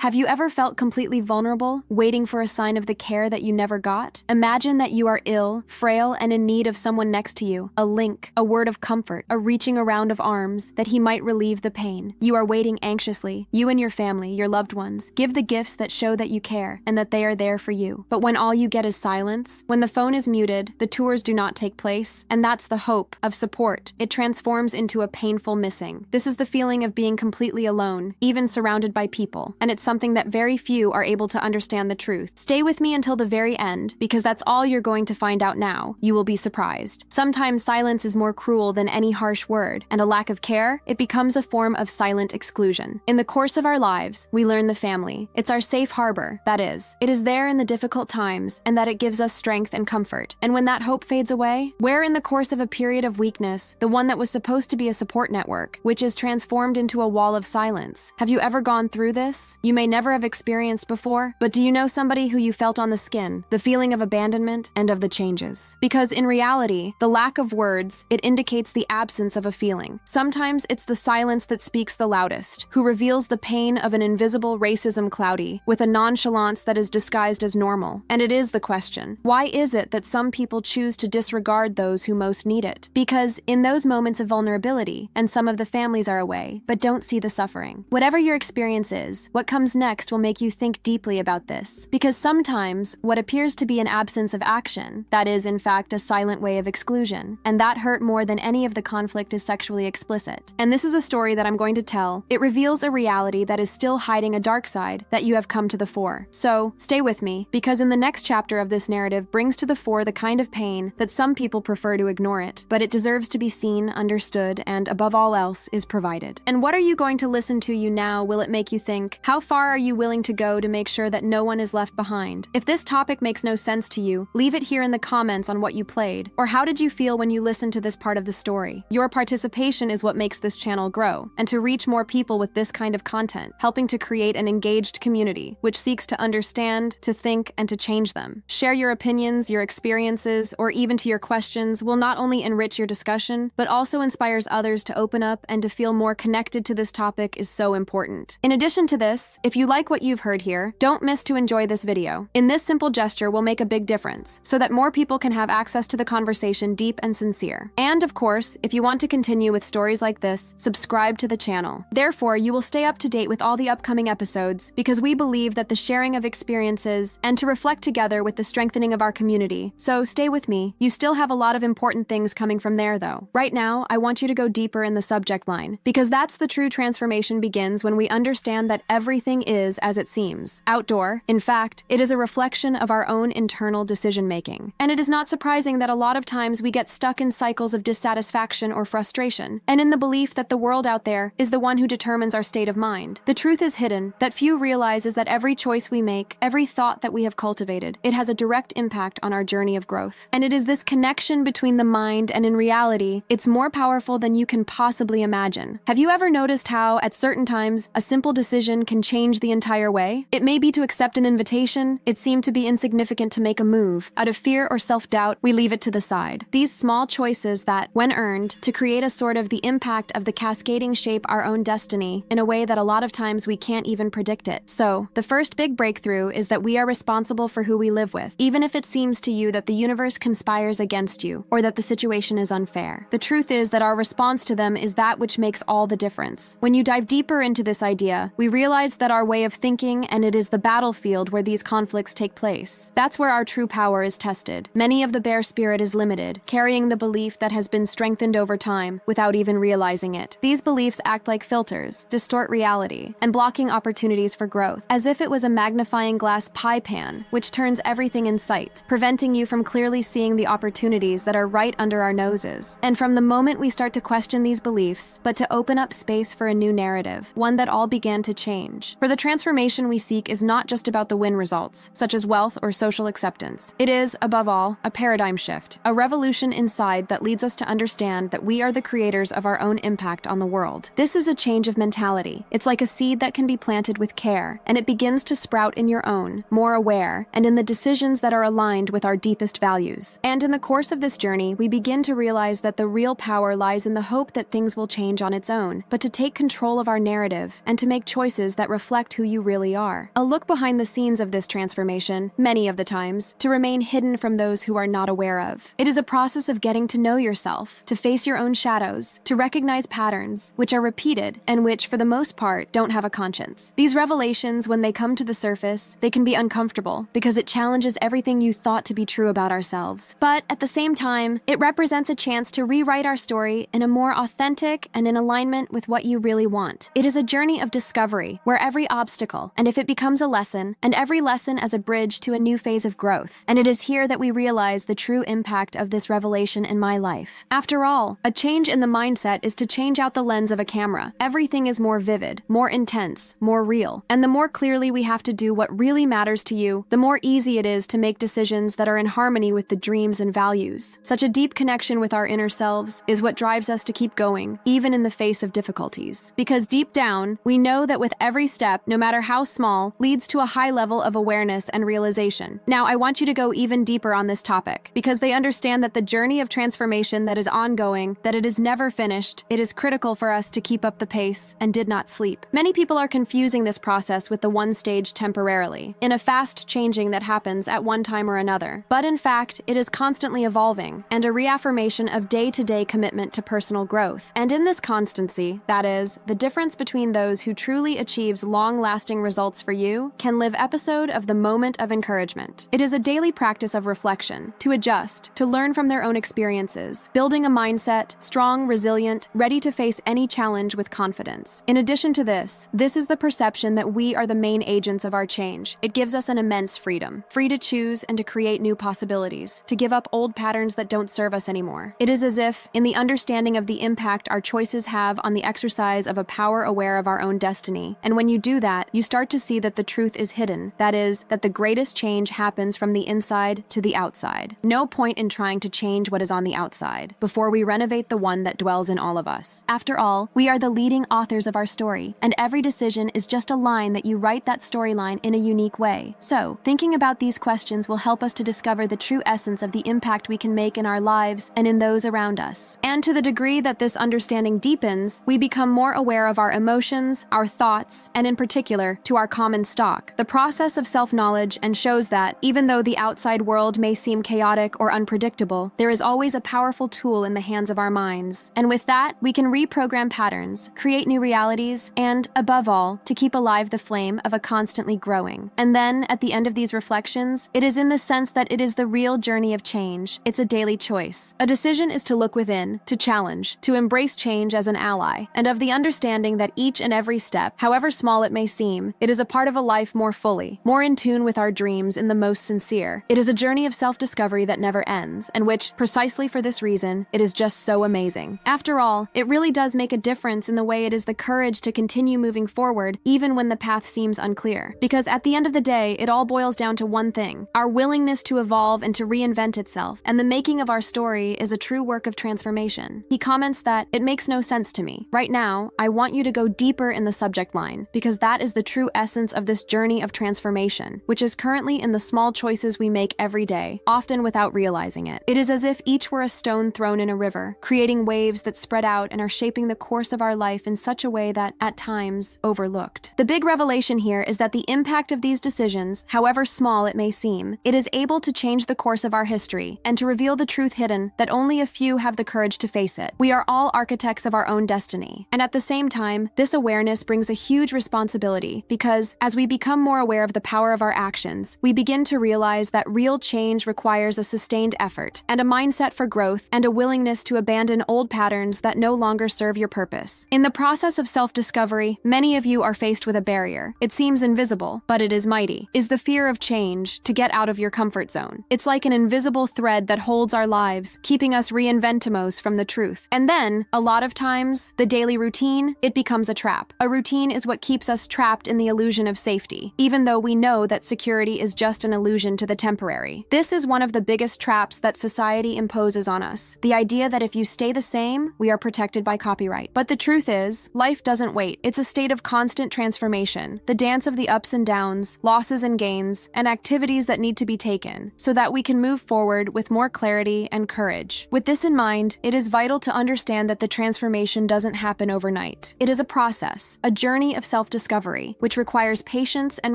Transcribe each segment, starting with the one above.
Have you ever felt completely vulnerable, waiting for a sign of the care that you never got? Imagine that you are ill, frail, and in need of someone next to you, a link, a word of comfort, a reaching around of arms, that he might relieve the pain. You are waiting anxiously. You and your family, your loved ones, give the gifts that show that you care and that they are there for you. But when all you get is silence, when the phone is muted, the tours do not take place, and that's the hope of support, it transforms into a painful missing. This is the feeling of being completely alone, even surrounded by people, and it's something that very few are able to understand the truth. Stay with me until the very end, because that's all you're going to find out now. You will be surprised. Sometimes silence is more cruel than any harsh word, and a lack of care, it becomes a form of silent exclusion. In the course of our lives, we learn the family. It's our safe harbor, that is. It is there in the difficult times, and that it gives us strength and comfort. And when that hope fades away, where in the course of a period of weakness, the one that was supposed to be a support network, which is transformed into a wall of silence. Have you ever gone through this? You may never have experienced before, but do you know somebody who you felt on the skin, the feeling of abandonment and of the changes? Because in reality, the lack of words, it indicates the absence of a feeling. Sometimes it's the silence that speaks the loudest, who reveals the pain of an invisible racism cloudy, with a nonchalance that is disguised as normal. And it is the question, why is it that some people choose to disregard those who most need it? Because in those moments of vulnerability, and some of the families are away, but don't see the suffering. Whatever your experience is, what comes next will make you think deeply about this, because sometimes what appears to be an absence of action, that is in fact a silent way of exclusion, and that hurt more than any of the conflict is sexually explicit. And this is a story that I'm going to tell. It reveals a reality that is still hiding a dark side that you have come to the fore. So stay with me, because in the next chapter of this narrative brings to the fore the kind of pain that some people prefer to ignore it, but it deserves to be seen, understood, and above all else is provided. And what are you going to listen to you now? Will it make you think? How far are you willing to go to make sure that no one is left behind? If this topic makes no sense to you, leave it here in the comments on what you played, or how did you feel when you listened to this part of the story? Your participation is what makes this channel grow, and to reach more people with this kind of content, helping to create an engaged community, which seeks to understand, to think, and to change them. Share your opinions, your experiences, or even to your questions will not only enrich your discussion, but also inspires others to open up and to feel more connected to this topic is so important. In addition to this, if you like what you've heard here, don't miss to enjoy this video. In this simple gesture will make a big difference, so that more people can have access to the conversation deep and sincere. And of course, if you want to continue with stories like this, subscribe to the channel. Therefore, you will stay up to date with all the upcoming episodes, because we believe that the sharing of experiences and to reflect together with the strengthening of our community. So stay with me. You still have a lot of important things coming from there though. Right now, I want you to go deeper in the subject line, because that's the true transformation begins when we understand that everything is as it seems. Outdoor, in fact, it is a reflection of our own internal decision-making. And it is not surprising that a lot of times we get stuck in cycles of dissatisfaction or frustration, and in the belief that the world out there is the one who determines our state of mind. The truth is hidden, that few realize is that every choice we make, every thought that we have cultivated, it has a direct impact on our journey of growth. And it is this connection between the mind and in reality, it's more powerful than you can possibly imagine. Have you ever noticed how, at certain times, a simple decision can change the entire way? It may be to accept an invitation, it seemed to be insignificant to make a move. Out of fear or self-doubt, we leave it to the side. These small choices that, when earned, to create a sort of the impact of the cascading shape our own destiny in a way that a lot of times we can't even predict it. So, the first big breakthrough is that we are responsible for who we live with, even if it seems to you that the universe conspires against you, or that the situation is unfair. The truth is that our response to them is that which makes all the difference. When you dive deeper into this idea, we realize that our way of thinking, and it is the battlefield where these conflicts take place. That's where our true power is tested. Many of the bear spirit is limited, carrying the belief that has been strengthened over time without even realizing it. These beliefs act like filters, distort reality, and blocking opportunities for growth, as if it was a magnifying glass pie pan, which turns everything in sight, preventing you from clearly seeing the opportunities that are right under our noses. And from the moment we start to question these beliefs, but to open up space for a new narrative, one that all began to change. For the transformation we seek is not just about the win results, such as wealth or social acceptance. It is, above all, a paradigm shift, a revolution inside that leads us to understand that we are the creators of our own impact on the world. This is a change of mentality. It's like a seed that can be planted with care, and it begins to sprout in your own, more aware, and in the decisions that are aligned with our deepest values. And in the course of this journey, we begin to realize that the real power lies in the hope that things will change on its own, but to take control of our narrative and to make choices that reflect reflect who you really are. A look behind the scenes of this transformation, many of the times, to remain hidden from those who are not aware of. It is a process of getting to know yourself, to face your own shadows, to recognize patterns, which are repeated and which, for the most part, don't have a conscience. These revelations, when they come to the surface, they can be uncomfortable because it challenges everything you thought to be true about ourselves. But at the same time, it represents a chance to rewrite our story in a more authentic and in alignment with what you really want. It is a journey of discovery, where every obstacle, and if it becomes a lesson, and every lesson as a bridge to a new phase of growth. And it is here that we realize the true impact of this revelation in my life. After all, a change in the mindset is to change out the lens of a camera. Everything is more vivid, more intense, more real. And the more clearly we have to do what really matters to you, the more easy it is to make decisions that are in harmony with the dreams and values. Such a deep connection with our inner selves is what drives us to keep going, even in the face of difficulties. Because deep down, we know that with every step, no matter how small, leads to a high level of awareness and realization. Now, I want you to go even deeper on this topic, because they understand that the journey of transformation that is ongoing, that it is never finished, it is critical for us to keep up the pace and did not sleep. Many people are confusing this process with the one stage temporarily, in a fast changing that happens at one time or another. But in fact, it is constantly evolving, and a reaffirmation of day-to-day commitment to personal growth. And in this constancy, that is, the difference between those who truly achieves long-lasting results for you can live episode of the moment of encouragement. It is a daily practice of reflection, to adjust, to learn from their own experiences, building a mindset, strong, resilient, ready to face any challenge with confidence. In addition to this is the perception that we are the main agents of our change. It gives us an immense freedom, free to choose and to create new possibilities, to give up old patterns that don't serve us anymore. It is as if, in the understanding of the impact our choices have on the exercise of a power aware of our own destiny. And when you do that, you start to see that the truth is hidden. That is, that the greatest change happens from the inside to the outside. No point in trying to change what is on the outside before we renovate the one that dwells in all of us. After all, we are the leading authors of our story, and every decision is just a line that you write that storyline in a unique way. So, thinking about these questions will help us to discover the true essence of the impact we can make in our lives and in those around us. And to the degree that this understanding deepens, we become more aware of our emotions, our thoughts, and in particular, to our common stock. The process of self-knowledge and shows that, even though the outside world may seem chaotic or unpredictable, there is always a powerful tool in the hands of our minds. And with that, we can reprogram patterns, create new realities, and, above all, to keep alive the flame of a constantly growing. And then, at the end of these reflections, it is in the sense that it is the real journey of change. It's a daily choice. A decision is to look within, to challenge, to embrace change as an ally, and of the understanding that each and every step, however small it may seem, it is a part of a life more fully, more in tune with our dreams in the most sincere. It is a journey of self-discovery that never ends, and which, precisely for this reason, it is just so amazing. After all, it really does make a difference in the way it is the courage to continue moving forward, even when the path seems unclear. Because at the end of the day, it all boils down to one thing: our willingness to evolve and to reinvent itself, and the making of our story is a true work of transformation. He comments that, "It makes no sense to me. Right now, I want you to go deeper in the subject line, because that is the true essence of this journey of transformation, which is currently in the small choices we make every day, often without realizing it. It is as if each were a stone thrown in a river, creating waves that spread out and are shaping the course of our life in such a way that, at times, overlooked." The big revelation here is that the impact of these decisions, however small it may seem, it is able to change the course of our history and to reveal the truth hidden that only a few have the courage to face it. We are all architects of our own destiny. And at the same time, this awareness brings a huge responsibility because, as we become more aware of the power of our actions, we begin to realize that real change requires a sustained effort and a mindset for growth and a willingness to abandon old patterns that no longer serve your purpose. In the process of self-discovery, many of you are faced with a barrier. It seems invisible, but it is mighty. Is the fear of change, to get out of your comfort zone. It's like an invisible thread that holds our lives, keeping us reinventimos from the truth. And then, a lot of times, the daily routine, it becomes a trap. A routine is what keeps us trapped in the illusion of safety, even though we know that security is just an illusion to the temporary. This is one of the biggest traps that society imposes on us. The idea that if you stay the same, we are protected by copyright. But the truth is, life doesn't wait. It's a state of constant transformation, the dance of the ups and downs, losses and gains, and activities that need to be taken, so that we can move forward with more clarity and courage. With this in mind, it is vital to understand that the transformation doesn't happen overnight. It is a process, a journey of self-discovery self-discovery, which requires patience and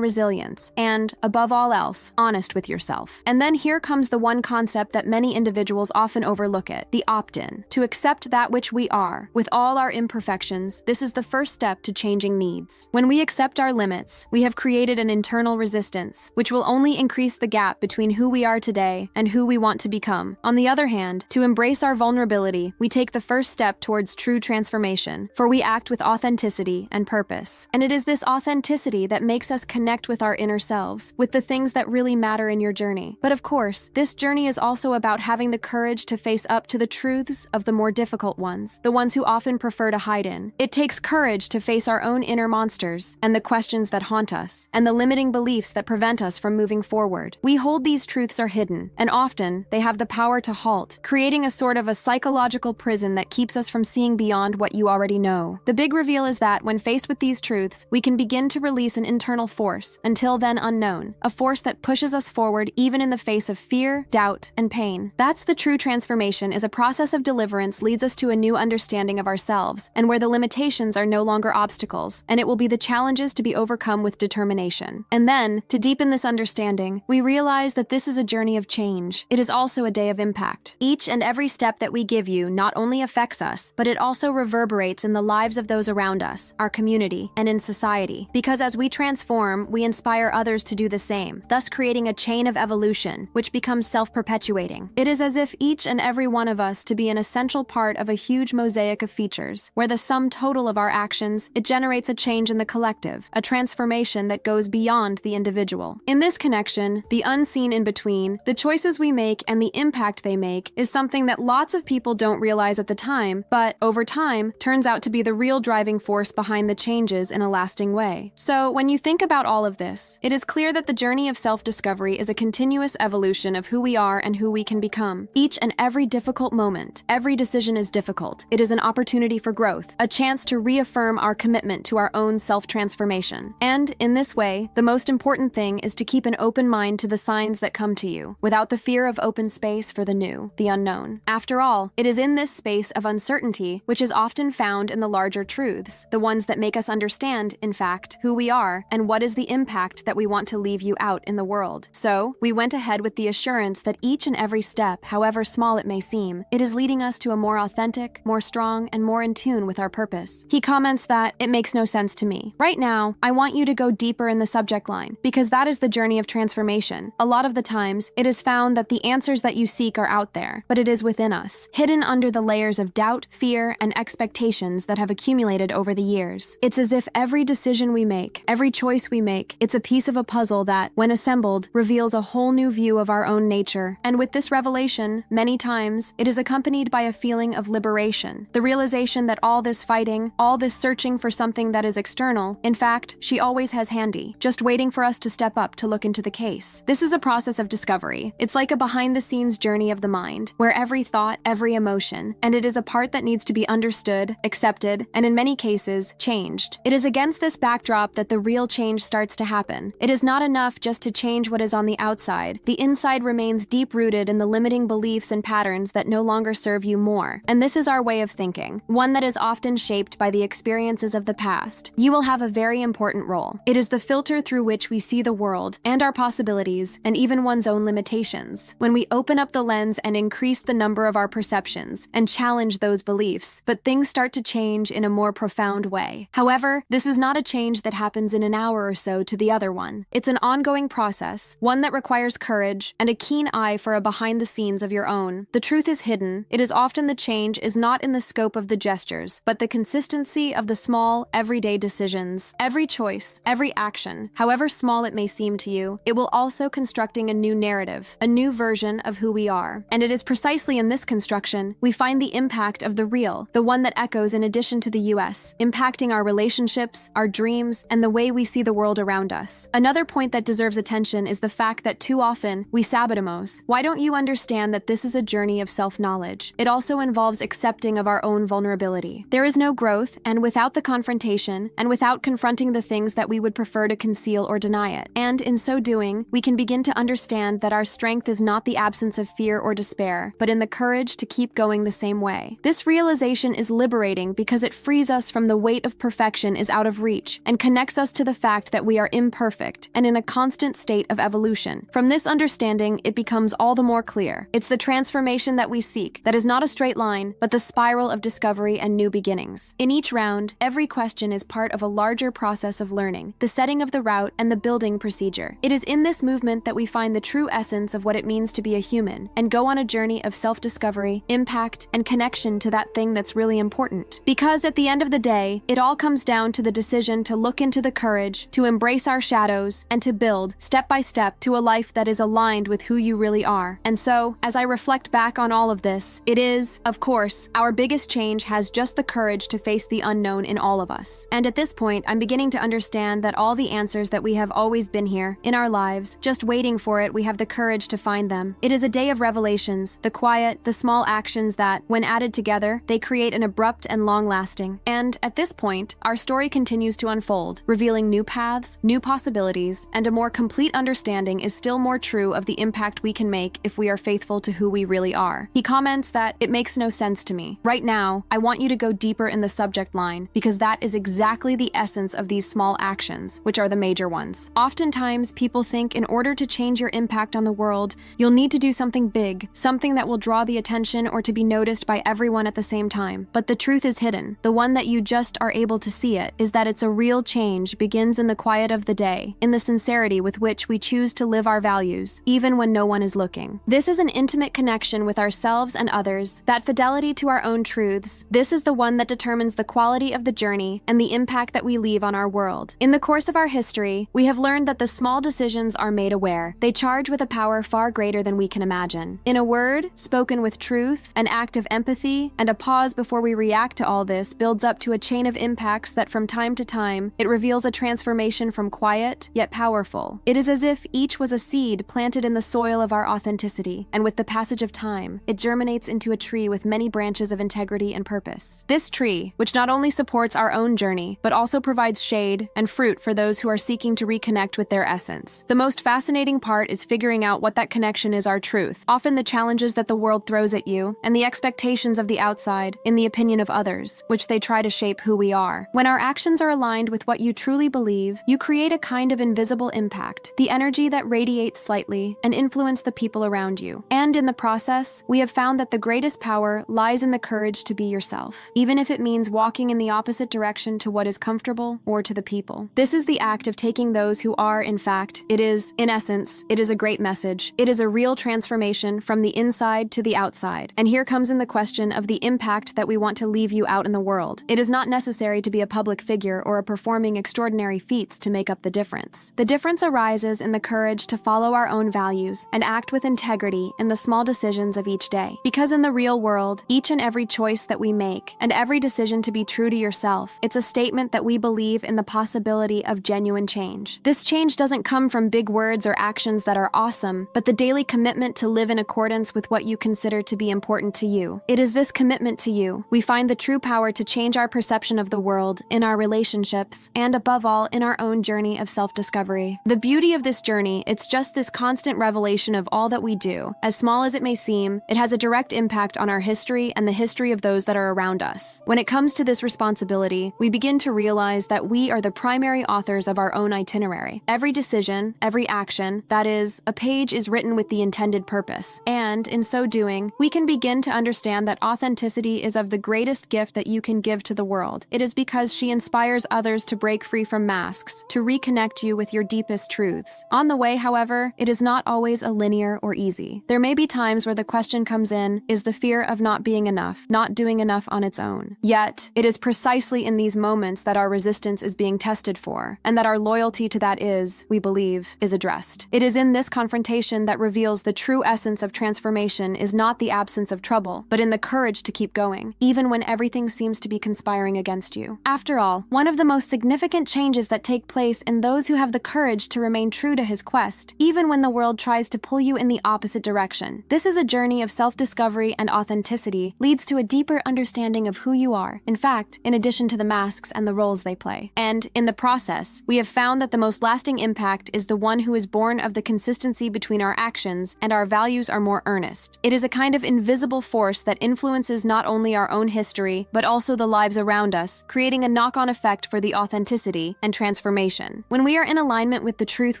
resilience, and, above all else, honest with yourself. And then here comes the one concept that many individuals often overlook it, the opt-in. To accept that which we are, with all our imperfections, this is the first step to changing needs. When we accept our limits, we have created an internal resistance, which will only increase the gap between who we are today and who we want to become. On the other hand, to embrace our vulnerability, we take the first step towards true transformation, for we act with authenticity and purpose. And it is this authenticity that makes us connect with our inner selves, with the things that really matter in your journey. But of course, this journey is also about having the courage to face up to the truths of the more difficult ones, the ones who often prefer to hide in. It takes courage to face our own inner monsters, and the questions that haunt us, and the limiting beliefs that prevent us from moving forward. We hold these truths are hidden, and often they have the power to halt, creating a sort of a psychological prison that keeps us from seeing beyond what you already know. The big reveal is that when faced with these truths, we can begin to release an internal force, until then unknown, a force that pushes us forward even in the face of fear, doubt, and pain. That's the true transformation, is a process of deliverance leads us to a new understanding of ourselves, and where the limitations are no longer obstacles, and it will be the challenges to be overcome with determination. And then, to deepen this understanding, we realize that this is a journey of change. It is also a day of impact. Each and every step that we give you not only affects us, but it also reverberates in the lives of those around us, our community, and in society. Because as we transform, we inspire others to do the same, thus creating a chain of evolution, which becomes self-perpetuating. It is as if each and every one of us to be an essential part of a huge mosaic of features, where the sum total of our actions, it generates a change in the collective, a transformation that goes beyond the individual. In this connection, the unseen in between, the choices we make and the impact they make, is something that lots of people don't realize at the time, but over time, turns out to be the real driving force behind the changes in a lasting way. So, when you think about all of this, it is clear that the journey of self-discovery is a continuous evolution of who we are and who we can become. Each and every difficult moment, every decision is difficult. It is an opportunity for growth, a chance to reaffirm our commitment to our own self-transformation. And, in this way, the most important thing is to keep an open mind to the signs that come to you, without the fear of open space for the new, the unknown. After all, it is in this space of uncertainty which is often found in the larger truths, the ones that make us understand, in fact, who we are and what is the impact that we want to leave you out in the world. So, we went ahead with the assurance that each and every step, however small it may seem, it is leading us to a more authentic, more strong, and more in tune with our purpose. He comments that, "It makes no sense to me. Right now, I want you to go deeper in the subject line, because that is the journey of transformation. A lot of the times, it is found that the answers that you seek are out there, but it is within us, hidden under the layers of doubt, fear, and expectations that have accumulated over the years. It's as if every decision we make, every choice we make, it's a piece of a puzzle that, when assembled, reveals a whole new view of our own nature. And with this revelation, many times, it is accompanied by a feeling of liberation, the realization that all this fighting, all this searching for something that is external, in fact, she always has handy, just waiting for us to step up to look into the case. This is a process of discovery. It's like a behind-the-scenes journey of the mind, where every thought, every emotion, and it is a part that needs to be understood, accepted, and in many cases, changed. It is against this backdrop that the real change starts to happen. It is not enough just to change what is on the outside. The inside remains deep-rooted in the limiting beliefs and patterns that no longer serve you more. And this is our way of thinking, one that is often shaped by the experiences of the past. You will have a very important role. It is the filter through which we see the world, and our possibilities, and even one's own limitations. When we open up the lens and increase the number of our perceptions, and challenge those beliefs, but things start to change in a more profound way. However, this is not a change that happens in an hour or so to the other one. It's an ongoing process, one that requires courage and a keen eye for a behind the scenes of your own. The truth is hidden. It is often the change is not in the scope of the gestures, but the consistency of the small, everyday decisions. Every choice, every action, however small it may seem to you, it will also constructing a new narrative, a new version of who we are. And it is precisely in this construction we find the impact of the real, the one that echoes in addition to the US, impacting our relationships, our dreams, and the way we see the world around us. Another point that deserves attention is the fact that too often we sabotamos. Why don't you understand that this is a journey of self-knowledge? It also involves accepting of our own vulnerability. There is no growth, and without the confrontation, and without confronting the things that we would prefer to conceal or deny it. And in so doing, we can begin to understand that our strength is not the absence of fear or despair, but in the courage to keep going the same way. This realization is liberating because it frees us from the weight of perfection is out of of reach and connects us to the fact that we are imperfect and in a constant state of evolution. From this understanding, it becomes all the more clear. It's the transformation that we seek that is not a straight line, but the spiral of discovery and new beginnings. In each round, every question is part of a larger process of learning, the setting of the route and the building procedure. It is in this movement that we find the true essence of what it means to be a human and go on a journey of self-discovery, impact, and connection to that thing that's really important. Because at the end of the day, it all comes down to the decision to look into the courage, to embrace our shadows, and to build, step by step, to a life that is aligned with who you really are. And so, as I reflect back on all of this, it is, of course, our biggest change has just the courage to face the unknown in all of us. And at this point, I'm beginning to understand that all the answers that we have always been here, in our lives, just waiting for it, we have the courage to find them. It is a day of revelations, the quiet, the small actions that, when added together, they create an abrupt and long-lasting. And at this point, our story continues to unfold, revealing new paths, new possibilities, and a more complete understanding is still more true of the impact we can make if we are faithful to who we really are. He comments that, "It makes no sense to me. Right now, I want you to go deeper in the subject line because that is exactly the essence of these small actions, which are the major ones." Oftentimes, people think in order to change your impact on the world, you'll need to do something big, something that will draw the attention or to be noticed by everyone at the same time. But the truth is hidden. The one that you just are able to see it is that it's a real change begins in the quiet of the day, in the sincerity with which we choose to live our values, even when no one is looking. This is an intimate connection with ourselves and others, that fidelity to our own truths. This is the one that determines the quality of the journey and the impact that we leave on our world. In the course of our history, we have learned that the small decisions are made aware. They charge with a power far greater than we can imagine. In a word, spoken with truth, an act of empathy, and a pause before we react to all this builds up to a chain of impacts that from time to time, it reveals a transformation from quiet, yet powerful. It is as if each was a seed planted in the soil of our authenticity, and with the passage of time, it germinates into a tree with many branches of integrity and purpose. This tree, which not only supports our own journey, but also provides shade and fruit for those who are seeking to reconnect with their essence. The most fascinating part is figuring out what that connection is our truth, often the challenges that the world throws at you, and the expectations of the outside, in the opinion of others, which they try to shape who we are. When our actions are aligned with what you truly believe, you create a kind of invisible impact, the energy that radiates slightly and influence the people around you. And in the process, we have found that the greatest power lies in the courage to be yourself, even if it means walking in the opposite direction to what is comfortable or to the people. This is the act of taking those who are, in fact, it is, in essence, it is a great message. It is a real transformation from the inside to the outside. And here comes in the question of the impact that we want to leave you out in the world. It is not necessary to be a public figure or a performing extraordinary feats to make up the difference. The difference arises in the courage to follow our own values and act with integrity in the small decisions of each day. Because in the real world, each and every choice that we make and every decision to be true to yourself, it's a statement that we believe in the possibility of genuine change. This change doesn't come from big words or actions that are awesome, but the daily commitment to live in accordance with what you consider to be important to you. It is this commitment to you we find the true power to change our perception of the world, in our relationships, and above all, in our own journey of self-discovery. The beauty of this journey, it's just this constant revelation of all that we do. As small as it may seem, it has a direct impact on our history and the history of those that are around us. When it comes to this responsibility, we begin to realize that we are the primary authors of our own itinerary. Every decision, every action, that is, a page is written with the intended purpose. And in so doing, we can begin to understand that authenticity is of the greatest gift that you can give to the world. It is because she inspires others to break free from masks, to reconnect you with your deepest truths. On the way, however, it is not always a linear or easy. There may be times where the question comes in, is the fear of not being enough, not doing enough on its own. Yet, it is precisely in these moments that our resistance is being tested for, and that our loyalty to that is, we believe, is addressed. It is in this confrontation that reveals the true essence of transformation is not the absence of trouble, but in the courage to keep going, even when everything seems to be conspiring against you. After all, one of the most significant changes that take place in those who have the courage to remain true to his quest, even when the world tries to pull you in the opposite direction. This is a journey of self-discovery and authenticity, leads to a deeper understanding of who you are, in fact, in addition to the masks and the roles they play. And, in the process, we have found that the most lasting impact is the one who is born of the consistency between our actions and our values are more earnest. It is a kind of invisible force that influences not only our own history, but also the lives around us, creating a knock-on effect effect for the authenticity and transformation. When we are in alignment with the truth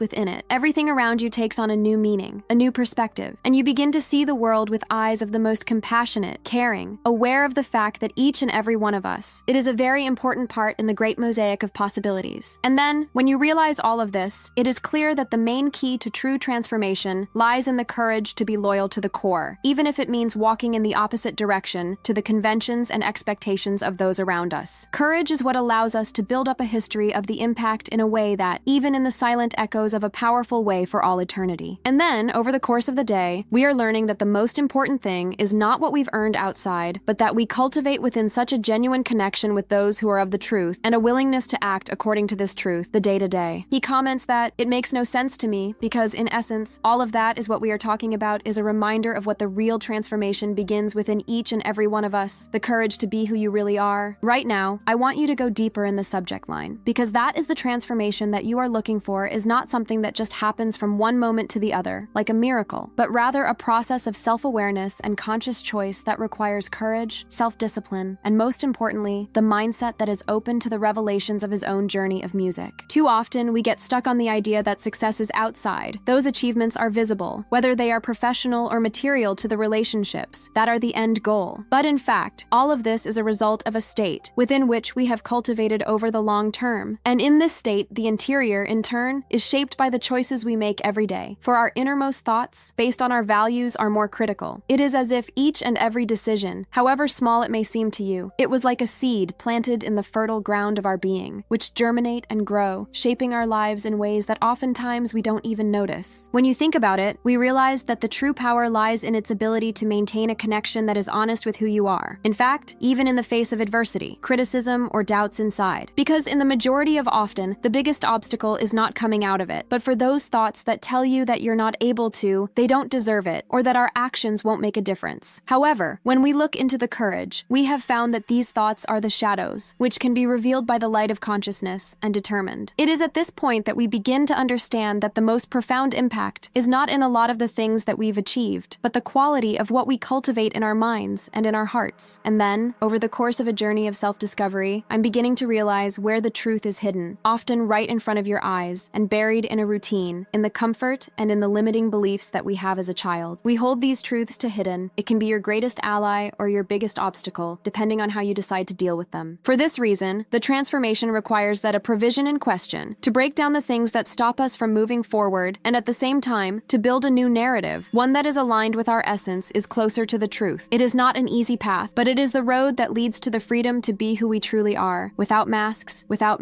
within it, everything around you takes on a new meaning, a new perspective, and you begin to see the world with eyes of the most compassionate, caring, aware of the fact that each and every one of us, it is a very important part in the great mosaic of possibilities. And then, when you realize all of this, it is clear that the main key to true transformation lies in the courage to be loyal to the core, even if it means walking in the opposite direction to the conventions and expectations of those around us. Courage is what allows us to build up a history of the impact in a way that, even in the silent echoes of a powerful way for all eternity. And then, over the course of the day, we are learning that the most important thing is not what we've earned outside, but that we cultivate within such a genuine connection with those who are of the truth and a willingness to act according to this truth the day to day. He comments that it makes no sense to me because, in essence, all of that is what we are talking about is a reminder of what the real transformation begins within each and every one of us, the courage to be who you really are. Right now, I want you to go deeper in the subject line, because that is the transformation that you are looking for is not something that just happens from one moment to the other, like a miracle, but rather a process of self-awareness and conscious choice that requires courage, self-discipline, and most importantly, the mindset that is open to the revelations of his own journey of music. Too often, we get stuck on the idea that success is outside. Those achievements are visible, whether they are professional or material to the relationships that are the end goal. But in fact, all of this is a result of a state within which we have cultivated over the long term. And in this state, the interior, in turn, is shaped by the choices we make every day. For our innermost thoughts, based on our values, are more critical. It is as if each and every decision, however small it may seem to you, it was like a seed planted in the fertile ground of our being, which germinate and grow, shaping our lives in ways that oftentimes we don't even notice. When you think about it, we realize that the true power lies in its ability to maintain a connection that is honest with who you are. In fact, even in the face of adversity, criticism, or doubts inside. Because in the majority of often, the biggest obstacle is not coming out of it, but for those thoughts that tell you that you're not able to, they don't deserve it, or that our actions won't make a difference. However, when we look into the courage, we have found that these thoughts are the shadows, which can be revealed by the light of consciousness and determined. It is at this point that we begin to understand that the most profound impact is not in a lot of the things that we've achieved, but the quality of what we cultivate in our minds and in our hearts. And then, over the course of a journey of self-discovery, I'm beginning to realize where the truth is hidden, often right in front of your eyes, and buried in a routine, in the comfort and in the limiting beliefs that we have as a child. We hold these truths to hidden. It can be your greatest ally or your biggest obstacle, depending on how you decide to deal with them. For this reason, the transformation requires that a provision in question, to break down the things that stop us from moving forward, and at the same time, to build a new narrative, one that is aligned with our essence, is closer to the truth. It is not an easy path, but it is the road that leads to the freedom to be who we truly are, without masks, without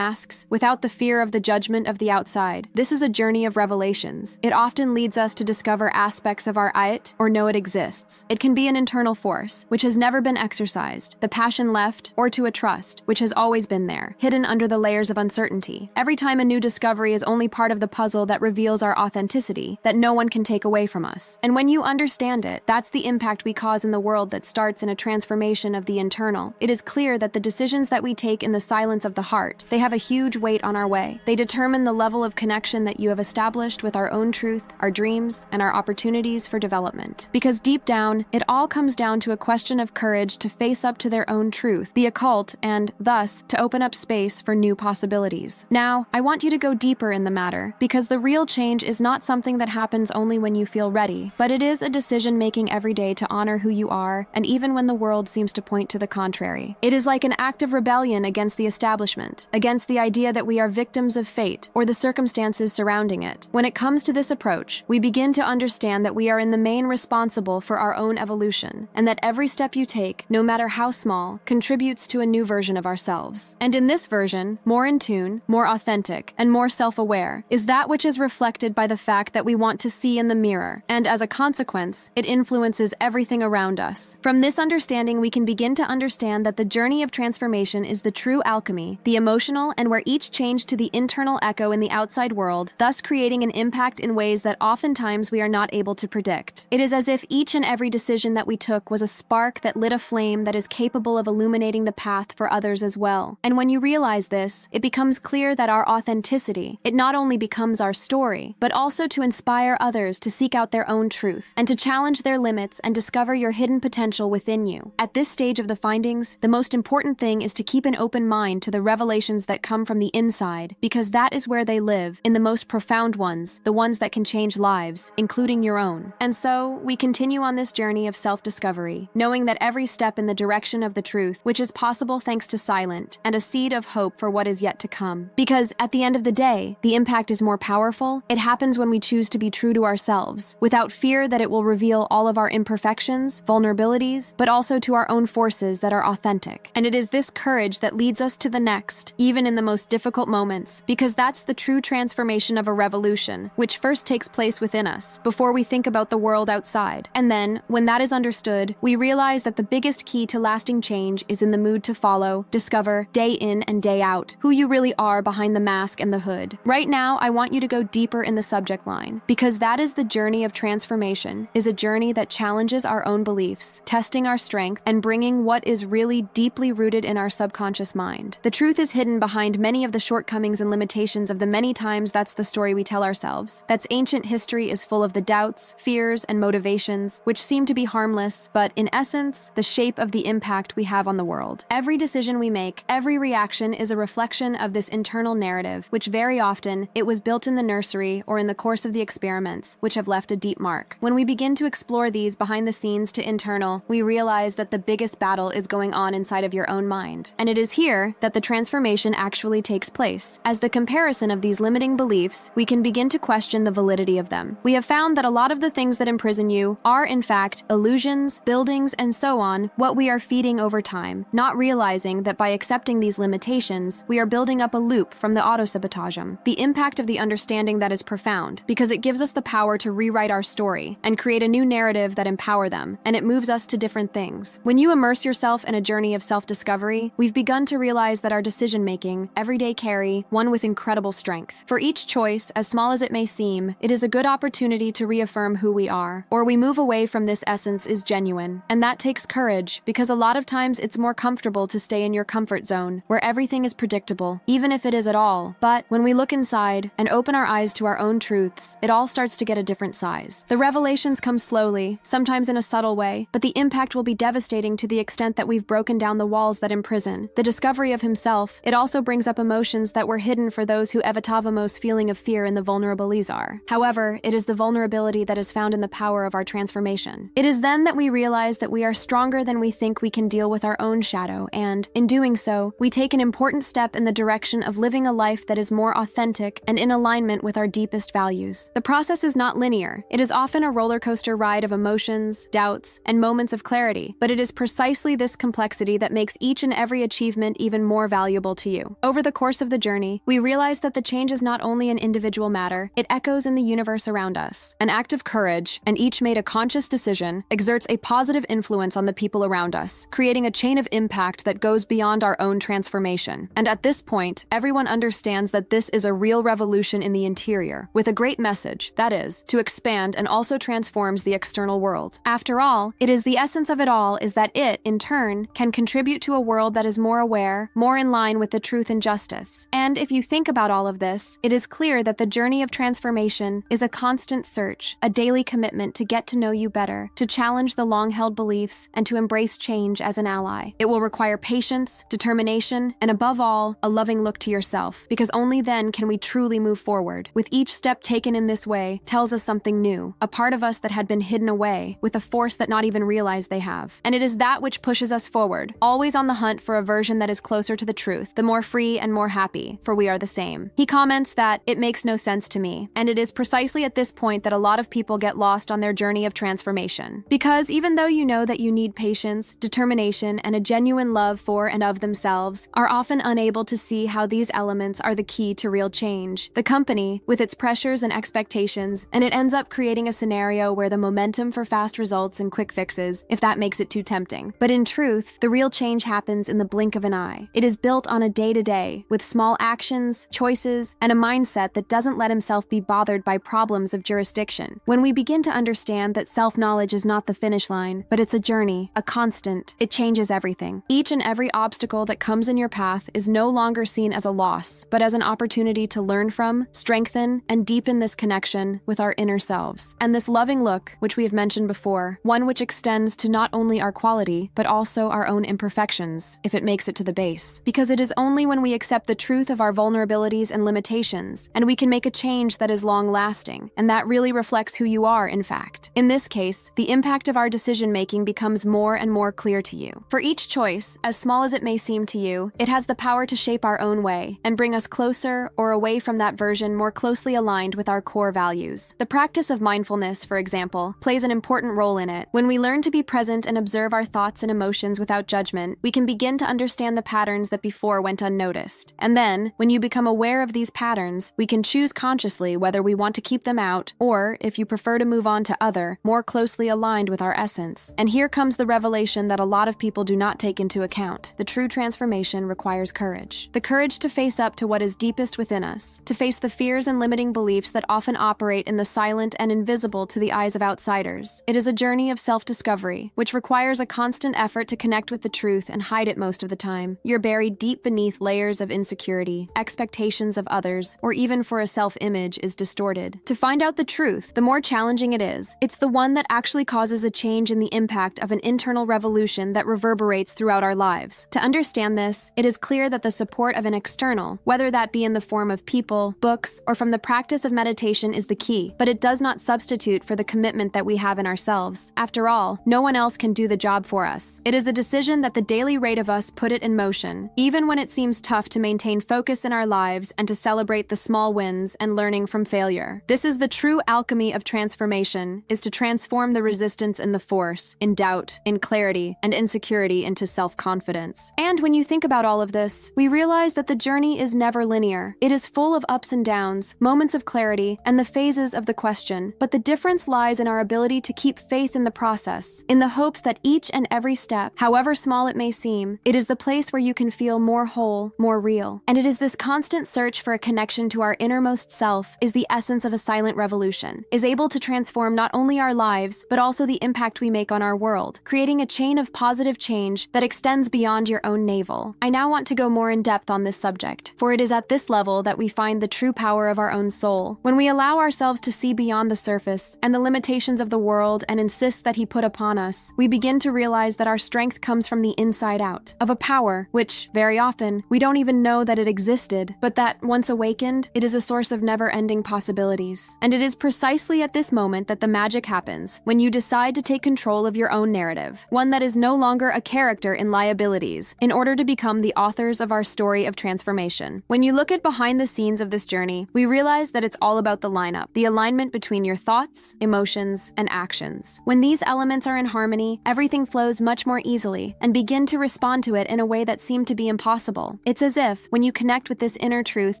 the fear of the judgment of the outside. This is a journey of revelations. It often leads us to discover aspects of our it or know it exists. It can be an internal force, which has never been exercised, the passion left, or to a trust, which has always been there, hidden under the layers of uncertainty. Every time a new discovery is only part of the puzzle that reveals our authenticity, that no one can take away from us. And when you understand it, that's the impact we cause in the world that starts in a transformation of the internal. It is clear that the decisions that we take in the silence of the heart, they have a huge weight on our way. They determine the level of connection that you have established with our own truth, our dreams, and our opportunities for development. Because deep down, it all comes down to a question of courage to face up to their own truth, the occult, and, thus, to open up space for new possibilities. Now, I want you to go deeper in the matter, because the real change is not something that happens only when you feel ready, but it is a decision making every day to honor who you are, and even when the world seems to point to the contrary. It is like an act of rebellion against the establishment, against the idea that we are victims of fate or the circumstances surrounding it. When it comes to this approach, we begin to understand that we are in the main responsible for our own evolution, and that every step you take, no matter how small, contributes to a new version of ourselves. And in this version, more in tune, more authentic, and more self-aware, is that which is reflected by the fact that we want to see in the mirror, and as a consequence, it influences everything around us. From this understanding, we can begin to understand that the journey of transformation is the true alchemy, the emotional, and where each change to the internal echo in the outside world, thus creating an impact in ways that oftentimes we are not able to predict. It is as if each and every decision that we took was a spark that lit a flame that is capable of illuminating the path for others as well. And when you realize this, it becomes clear that our authenticity, it not only becomes our story, but also to inspire others to seek out their own truth, and to challenge their limits and discover your hidden potential within you. At this stage of the findings, the most important thing is to keep an open mind to the revelations that come from the inside, because that is where they live, in the most profound ones, the ones that can change lives, including your own. And so, we continue on this journey of self-discovery, knowing that every step in the direction of the truth, which is possible thanks to silence, and a seed of hope for what is yet to come. Because, at the end of the day, the impact is more powerful. It happens when we choose to be true to ourselves, without fear that it will reveal all of our imperfections, vulnerabilities, but also to our own forces that are authentic. And it is this courage that leads us to the next, even in the most difficult moments, because that's the true transformation of a revolution, which first takes place within us, before we think about the world outside. And then, when that is understood, we realize that the biggest key to lasting change is in the mood to follow, discover, day in and day out, who you really are behind the mask and the hood. Right now, I want you to go deeper in the subject line, because that is the journey of transformation, is a journey that challenges our own beliefs, testing our strength, and bringing what is really deeply rooted in our subconscious mind. The truth is hidden behind many of the shortcomings and limitations of the many times that's the story we tell ourselves. That's ancient history is full of the doubts, fears, and motivations, which seem to be harmless, but in essence, the shape of the impact we have on the world. Every decision we make, every reaction is a reflection of this internal narrative, which very often, it was built in the nursery or in the course of the experiments, which have left a deep mark. When we begin to explore these behind the scenes to internal, we realize that the biggest battle is going on inside of your own mind. And it is here that the transformation actually takes place. As the comparison of these limiting beliefs, we can begin to question the validity of them. We have found that a lot of the things that imprison you are, in fact, illusions, buildings, and so on, what we are feeding over time, not realizing that by accepting these limitations, we are building up a loop from the autosabotage. The impact of the understanding that is profound, because it gives us the power to rewrite our story and create a new narrative that empower them, and it moves us to different things. When you immerse yourself in a journey of self-discovery, we've begun to realize that our decision-making, everyday carry, one with incredible strength. For each choice, as small as it may seem, it is a good opportunity to reaffirm who we are, or we move away from this essence is genuine. And that takes courage, because a lot of times it's more comfortable to stay in your comfort zone, where everything is predictable, even if it is at all. But when we look inside and open our eyes to our own truths, it all starts to get a different size. The revelations come slowly, sometimes in a subtle way, but the impact will be devastating to the extent that we've broken down the walls that imprison. The discovery of himself, it also brings up emotions that were hidden for those who evitavamos feeling of fear in the vulnerabilities are. However, it is the vulnerability that is found in the power of our transformation. It is then that we realize that we are stronger than we think we can deal with our own shadow, and, in doing so, we take an important step in the direction of living a life that is more authentic and in alignment with our deepest values. The process is not linear. It is often a roller coaster ride of emotions, doubts, and moments of clarity, but it is precisely this complexity that makes each and every achievement even more valuable to you. Over the course of the journey, we realize that the change is not only an individual matter, it echoes in the universe around us. An act of courage, and each made a conscious decision, exerts a positive influence on the people around us, creating a chain of impact that goes beyond our own transformation. And at this point, everyone understands that this is a real revolution in the interior, with a great message, that is, to expand and also transforms the external world. After all, it is the essence of it all is that it, in turn, can contribute to a world that is more aware, more in line with the truth and justice. And if you think about all of this, it is clear that the journey of transformation is a constant search, a daily commitment to get to know you better, to challenge the long-held beliefs, and to embrace change as an ally. It will require patience, determination, and above all, a loving look to yourself, because only then can we truly move forward. With each step taken in this way tells us something new, a part of us that had been hidden away, with a force that not even realized they have. And it is that which pushes us forward, always on the hunt for a version that is closer to the truth, the more free and more happy, for we are the same. He comments that, "It makes no sense to me," and it is precisely at this point that a lot of people get lost on their journey of transformation. Because even though you know that you need patience, determination, and a genuine love for and of themselves, are often unable to see how these elements are the key to real change. The company, with its pressures and expectations, and it ends up creating a scenario where the momentum for fast results and quick fixes, if that makes it too tempting. But in truth, the real change happens in the blink of an eye. It is built on a day-to-day, with small actions, choices, and a mindset that doesn't let himself be bothered by problems of jurisdiction. When we begin to understand that self-knowledge is not the finish line, but it's a journey, a constant, it changes everything. Each and every obstacle that comes in your path is no longer seen as a loss, but as an opportunity to learn from, strengthen, and deepen this connection with our inner selves. And this loving look, which we have mentioned before, one which extends to not only our quality, but also our own imperfections, if it makes it to the big base. Because it is only when we accept the truth of our vulnerabilities and limitations, and we can make a change that is long-lasting, and that really reflects who you are, in fact. In this case, the impact of our decision-making becomes more and more clear to you. For each choice, as small as it may seem to you, it has the power to shape our own way and bring us closer or away from that version more closely aligned with our core values. The practice of mindfulness, for example, plays an important role in it. When we learn to be present and observe our thoughts and emotions without judgment, we can begin to understand the patterns that before went unnoticed. And then, when you become aware of these patterns, we can choose consciously whether we want to keep them out or, if you prefer, to move on to other, more closely aligned with our essence. And here comes the revelation that a lot of people do not take into account. The true transformation requires courage. The courage to face up to what is deepest within us, to face the fears and limiting beliefs that often operate in the silent and invisible to the eyes of outsiders. It is a journey of self-discovery, which requires a constant effort to connect with the truth and hide it most of the time. You're buried deep beneath layers of insecurity, expectations of others, or even for a self-image is distorted. To find out the truth, the more challenging it is, it's the one that actually causes a change in the impact of an internal revolution that reverberates throughout our lives. To understand this, it is clear that the support of an external, whether that be in the form of people, books, or from the practice of meditation, is the key, but it does not substitute for the commitment that we have in ourselves. After all, no one else can do the job for us. It is a decision that the daily rate of us put it in motion, even when it seems tough to maintain focus in our lives and to celebrate the small wins and learning from failure. This is the true alchemy of transformation, is to transform the resistance in the force, in doubt, in clarity, and insecurity into self-confidence. And when you think about all of this, we realize that the journey is never linear. It is full of ups and downs, moments of clarity, and the phases of the question. But the difference lies in our ability to keep faith in the process, in the hopes that each and every step, however small it may seem, it is the place where you can feel more whole, more real. And it is this constant search for a connection to our innermost self is the essence of a silent revolution, is able to transform not only our lives, but also the impact we make on our world, creating a chain of positive change that extends beyond your own navel. I now want to go more in depth on this subject, for it is at this level that we find the true power of our own soul. When we allow ourselves to see beyond the surface and the limitations of the world and insist that he put upon us, we begin to realize that our strength comes from the inside out, of a power which, very often, we don't even know that it existed, but that, once awakened, it is a source of never-ending possibilities. And it is precisely at this moment that the magic happens, when you decide to take control of your own narrative, one that is no longer a character in liabilities, in order to become the authors of our story of transformation. When you look at behind the scenes of this journey, we realize that it's all about the lineup, the alignment between your thoughts, emotions, and actions. When these elements are in harmony, everything flows much more easily, and begin to respond to it in a way that seemed to be impossible. It's as if, when you connect with this inner truth,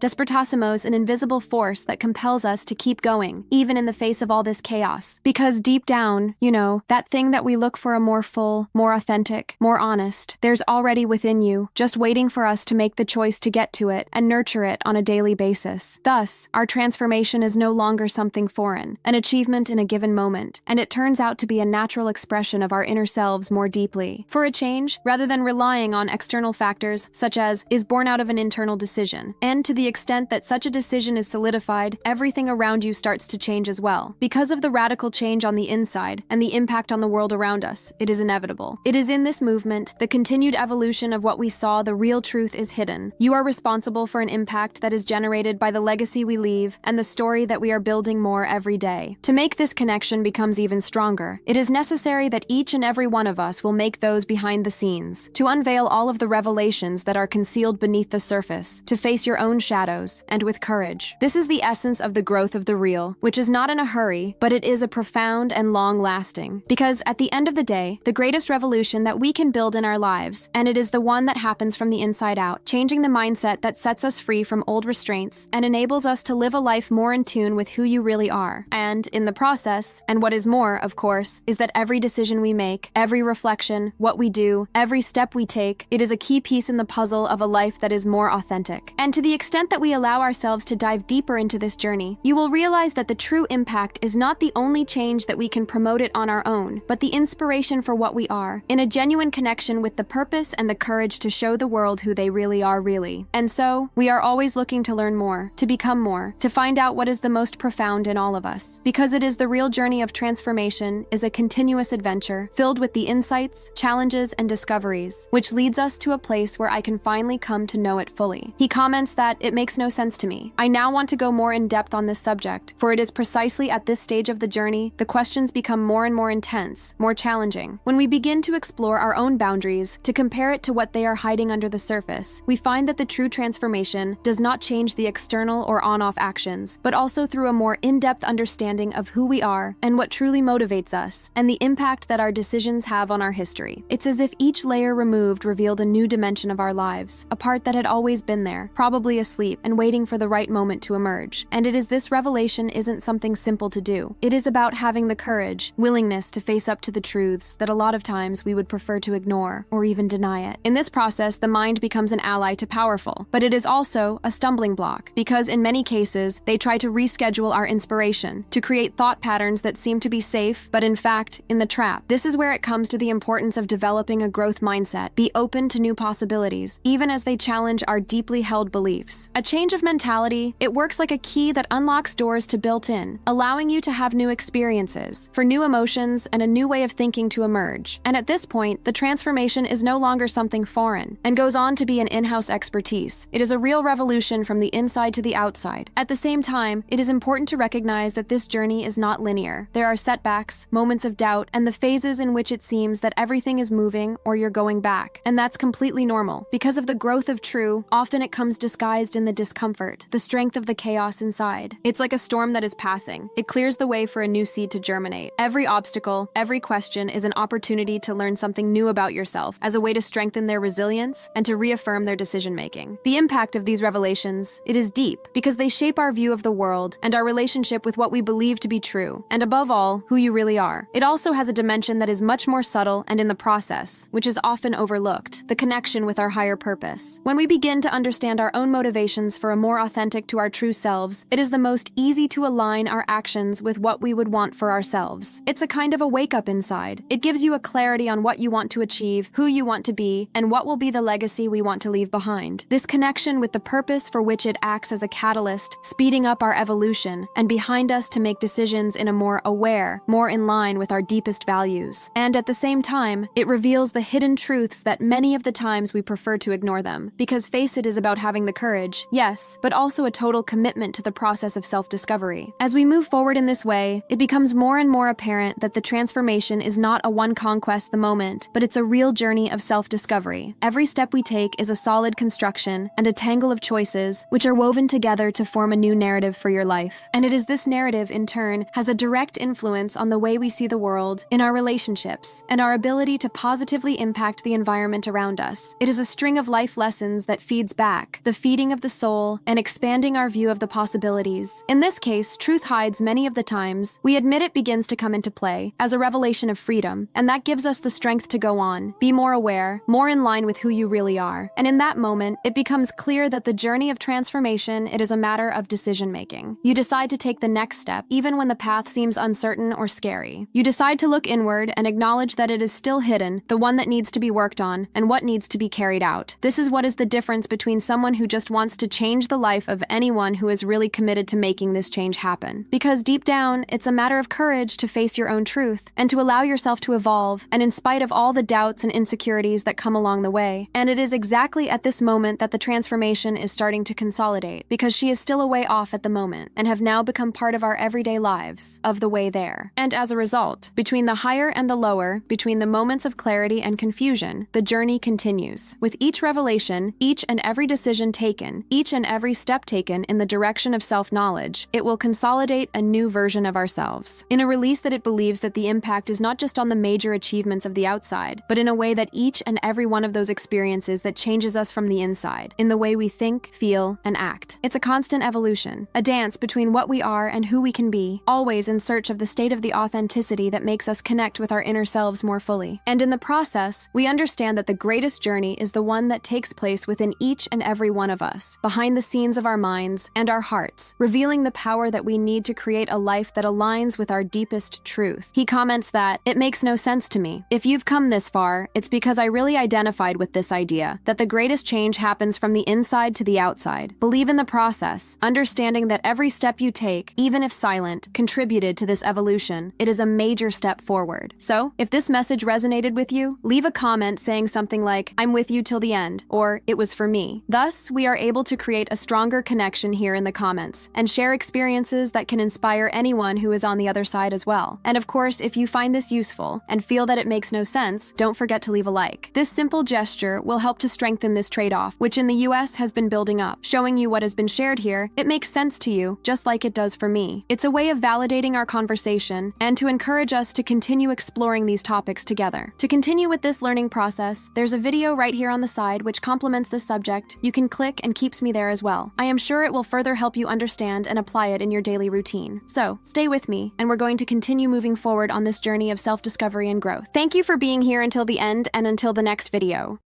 despertassimos, an invisible force that compels us to keep going, even in the face of all this chaos. Because deep down, you know, that thing that we look for a more full, more authentic, more honest, there's already within you, just waiting for us to make the choice to get to it and nurture it on a daily basis. Thus, our transformation is no longer something foreign, an achievement in a given moment, and it turns out to be a natural expression of our inner selves more deeply. For a change, rather than relying on external factors, such as, is born out of an internal decision. And to the extent that such a decision is solidified, everything around you starts to change as well. Because of the radical change on the inside and the impact on the world around us, it is inevitable. It is in this movement, the continued evolution of what we saw, the real truth is hidden. You are responsible for an impact that is generated by the legacy we leave and the story that we are building more every day. To make this connection becomes even stronger, it is necessary that each and every one of us will make those behind the scenes, to unveil all of the revelations that are concealed beneath the surface, to face your own shadows, and with courage. This is the essence of the growth of the real, which is not in a hurry, but it is a profound and long-lasting. Because at the end of the day, the greatest revolution that we can build in our lives, and it is the one that happens from the inside out, changing the mindset that sets us free from old restraints and enables us to live a life more in tune with who you really are. And in the process, and what is more, of course, is that every decision we make, every reflection, what we do, every step we take, it is a key piece in the puzzle of a life that is more authentic. And to the extent that we allow ourselves to dive deeper into this journey, you will realize that the true impact is not the only change that we can promote it on our own, but the inspiration for what we are, in a genuine connection with the purpose and the courage to show the world who they really are really. And so, we are always looking to learn more, to become more, to find out what is the most profound in all of us. Because it is the real journey of transformation is a continuous adventure filled with the insights, challenges, and discoveries, which leads us to to a place where I can finally come to know it fully. He comments that it makes no sense to me. I now want to go more in depth on this subject, for it is precisely at this stage of the journey the questions become more and more intense, more challenging. When we begin to explore our own boundaries, to compare it to what they are hiding under the surface, we find that the true transformation does not change the external or on-off actions, but also through a more in-depth understanding of who we are and what truly motivates us, and the impact that our decisions have on our history. It's as if each layer removed revealed a new dimension of our lives, a part that had always been there, probably asleep and waiting for the right moment to emerge. And it is this revelation isn't something simple to do. It is about having the courage, willingness to face up to the truths that a lot of times we would prefer to ignore or even deny it. In this process, the mind becomes an ally to powerful, but it is also a stumbling block, because in many cases, they try to reschedule our inspiration, to create thought patterns that seem to be safe, but in fact, in the trap. This is where it comes to the importance of developing a growth mindset. Be open to new possibilities, even as they challenge our deeply held beliefs. A change of mentality, it works like a key that unlocks doors to built-in, allowing you to have new experiences, for new emotions and a new way of thinking to emerge. And at this point, the transformation is no longer something foreign, and goes on to be an in-house expertise. It is a real revolution from the inside to the outside. At the same time, it is important to recognize that this journey is not linear. There are setbacks, moments of doubt, and the phases in which it seems that everything is moving or you're going back. And that's completely normal. Because of the growth of true, often it comes disguised in the discomfort, the strength of the chaos inside. It's like a storm that is passing. It clears the way for a new seed to germinate. Every obstacle, every question is an opportunity to learn something new about yourself, as a way to strengthen their resilience and to reaffirm their decision-making. The impact of these revelations, it is deep, because they shape our view of the world and our relationship with what we believe to be true, and above all, who you really are. It also has a dimension that is much more subtle and in the process, which is often overlooked, the connection with our higher purpose. When we begin to understand our own motivations for a more authentic to our true selves, it is the most easy to align our actions with what we would want for ourselves. It's a kind of a wake-up inside. It gives you a clarity on what you want to achieve, who you want to be, and what will be the legacy we want to leave behind. This connection with the purpose for which it acts as a catalyst, speeding up our evolution, and behind us to make decisions in a more aware, more in line with our deepest values. And at the same time, it reveals the hidden truths that many of the times we prefer to ignore them. Because face it is about having the courage, yes, but also a total commitment to the process of self-discovery. As we move forward in this way, it becomes more and more apparent that the transformation is not a one conquest the moment, but it's a real journey of self-discovery. Every step we take is a solid construction and a tangle of choices which are woven together to form a new narrative for your life. And it is this narrative, in turn, has a direct influence on the way we see the world, in our relationships, and our ability to positively impact the environment around us. It is a string of life lessons that feeds back, the feeding of the soul, and expanding our view of the possibilities. In this case, truth hides many of the times. We admit it begins to come into play as a revelation of freedom, and that gives us the strength to go on, be more aware, more in line with who you really are. And in that moment, it becomes clear that the journey of transformation, it is a matter of decision-making. You decide to take the next step, even when the path seems uncertain or scary. You decide to look inward and acknowledge that it is still hidden, the one that needs to be worked on, and what needs to be carried out. This is what is the difference between someone who just wants to change the life of anyone who is really committed to making this change happen. Because deep down, it's a matter of courage to face your own truth, and to allow yourself to evolve, and in spite of all the doubts and insecurities that come along the way. And it is exactly at this moment that the transformation is starting to consolidate, because she is still a way off at the moment, and have now become part of our everyday lives, of the way there. And as a result, between the higher and the lower, between the moments of clarity and confusion, the journey continues. With each revelation, each and every decision taken, each and every step taken in the direction of self-knowledge, it will consolidate a new version of ourselves. In a release that it believes that the impact is not just on the major achievements of the outside, but in a way that each and every one of those experiences that changes us from the inside, in the way we think, feel, and act. It's a constant evolution, a dance between what we are and who we can be, always in search of the state of the authenticity that makes us connect with our inner selves more fully. And in the process, we understand that the greatest journey is the one that takes place within each and every one of us, behind the scenes of our minds and our hearts, revealing the power that we need to create a life that aligns with our deepest truth. He comments that, "It makes no sense to me. If you've come this far, it's because I really identified with this idea, that the greatest change happens from the inside to the outside. Believe in the process, understanding that every step you take, even if silent, contributed to this evolution. It is a major step forward." So, if this message resonated with you, leave a comment saying something like, like, "I'm with you till the end," or "It was for me." Thus, we are able to create a stronger connection here in the comments and share experiences that can inspire anyone who is on the other side as well. And of course, if you find this useful and feel that it makes no sense, don't forget to leave a like. This simple gesture will help to strengthen this trade-off, which in the US has been building up, showing you what has been shared here. It makes sense to you, just like it does for me. It's a way of validating our conversation and to encourage us to continue exploring these topics together. To continue with this learning process, there's a video right here on the side which complements this subject. You can click and keeps me there as well. I am sure it will further help you understand and apply it in your daily routine. So, stay with me, and we're going to continue moving forward on this journey of self-discovery and growth. Thank you for being here until the end and until the next video.